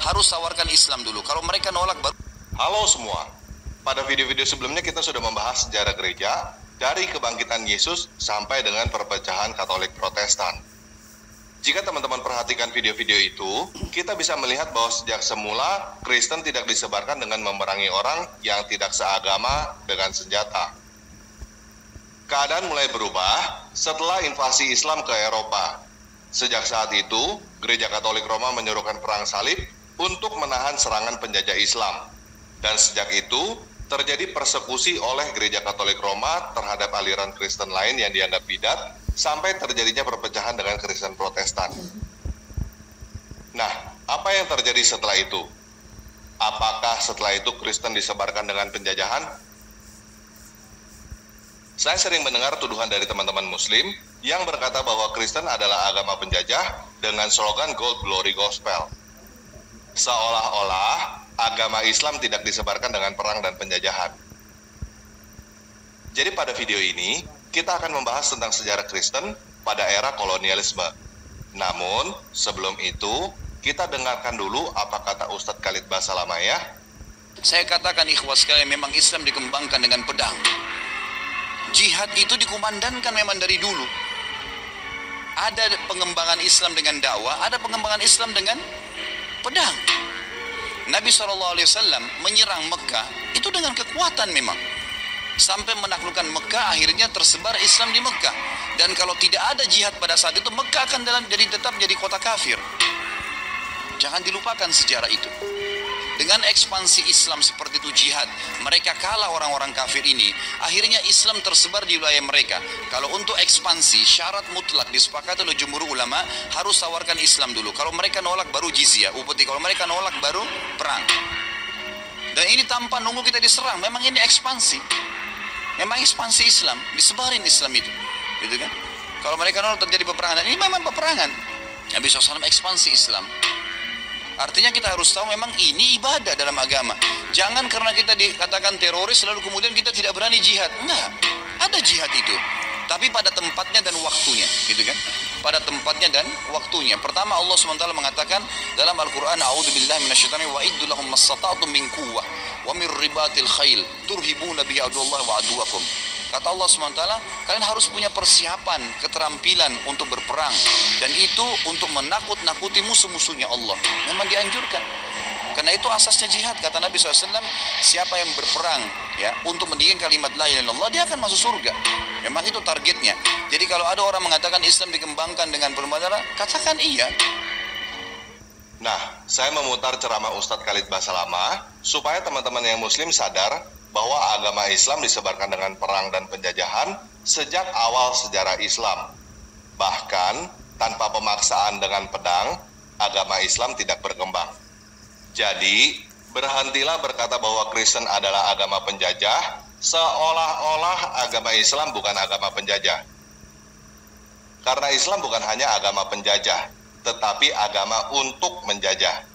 harus tawarkan Islam dulu. Kalau mereka nolak baru. Halo semua. Pada video-video sebelumnya kita sudah membahas sejarah gereja dari kebangkitan Yesus sampai dengan perpecahan Katolik Protestan. Jika teman-teman perhatikan video-video itu, kita bisa melihat bahwa sejak semula Kristen tidak disebarkan dengan memerangi orang yang tidak seagama dengan senjata. Keadaan mulai berubah setelah invasi Islam ke Eropa. Sejak saat itu, Gereja Katolik Roma menyerukan perang salib untuk menahan serangan penjajah Islam. Dan sejak itu, terjadi persekusi oleh Gereja Katolik Roma terhadap aliran Kristen lain yang dianggap bidat, sampai terjadinya perpecahan dengan Kristen Protestan. Nah, apa yang terjadi setelah itu? Apakah setelah itu Kristen disebarkan dengan penjajahan? Saya sering mendengar tuduhan dari teman-teman Muslim yang berkata bahwa Kristen adalah agama penjajah dengan slogan Gold Glory Gospel. Seolah-olah agama Islam tidak disebarkan dengan perang dan penjajahan. Jadi pada video ini, kita akan membahas tentang sejarah Kristen pada era kolonialisme. Namun, sebelum itu, kita dengarkan dulu apa kata Ustadz Khalid Basalamah ya. Saya katakan ikhwas sekalian, memang Islam dikembangkan dengan pedang. Jihad itu dikumandangkan memang dari dulu. Ada pengembangan Islam dengan dakwah, ada pengembangan Islam dengan pedang. Nabi SAW menyerang Mekah itu dengan kekuatan memang. Sampai menaklukkan Mekah, akhirnya tersebar Islam di Mekah. Dan kalau tidak ada jihad pada saat itu, Mekah akan tetap jadi kota kafir. Jangan dilupakan sejarah itu. Dengan ekspansi Islam seperti itu jihad, mereka kalah orang-orang kafir ini. Akhirnya Islam tersebar di wilayah mereka. Kalau untuk ekspansi, syarat mutlak disepakati oleh jumhur ulama, harus tawarkan Islam dulu. Kalau mereka nolak baru jizyah, upeti. Kalau mereka nolak baru perang. Dan ini tanpa nunggu kita diserang. Memang ini ekspansi. Memang ekspansi Islam, disebarin Islam itu. Gitu kan? Kalau mereka nolak terjadi peperangan. Ini memang peperangan. Nabi SAW ekspansi Islam. Artinya kita harus tahu memang ini ibadah dalam agama. Jangan karena kita dikatakan teroris lalu kemudian kita tidak berani jihad. Enggak, ada jihad itu. Tapi pada tempatnya dan waktunya, gitu kan? Pada tempatnya dan waktunya. Pertama Allah SWT mengatakan dalam Al-Quran, A'udzubillahi minasyaitonir rajim, wa'iddu lahum mastata'tum min quwwah wa min ribatil khail turhibuna bihi aduwallahi wa aduwakum. Kata Allah SWT, kalian harus punya persiapan, keterampilan untuk berperang. Dan itu untuk menakut-nakuti musuh-musuhnya Allah. Memang dianjurkan. Karena itu asasnya jihad. Kata Nabi SAW, siapa yang berperang ya untuk mendirikan kalimat la ilaha illallah, dia akan masuk surga. Memang itu targetnya. Jadi kalau ada orang mengatakan Islam dikembangkan dengan permudaran, katakan iya. Nah, saya memutar ceramah Ustadz Khalid Basalamah supaya teman-teman yang Muslim sadar bahwa agama Islam disebarkan dengan perang dan penjajahan sejak awal sejarah Islam. Bahkan tanpa pemaksaan dengan pedang, agama Islam tidak berkembang. Jadi, berhentilah berkata bahwa Kristen adalah agama penjajah, seolah-olah agama Islam bukan agama penjajah. Karena Islam bukan hanya agama penjajah, tetapi agama untuk menjajah.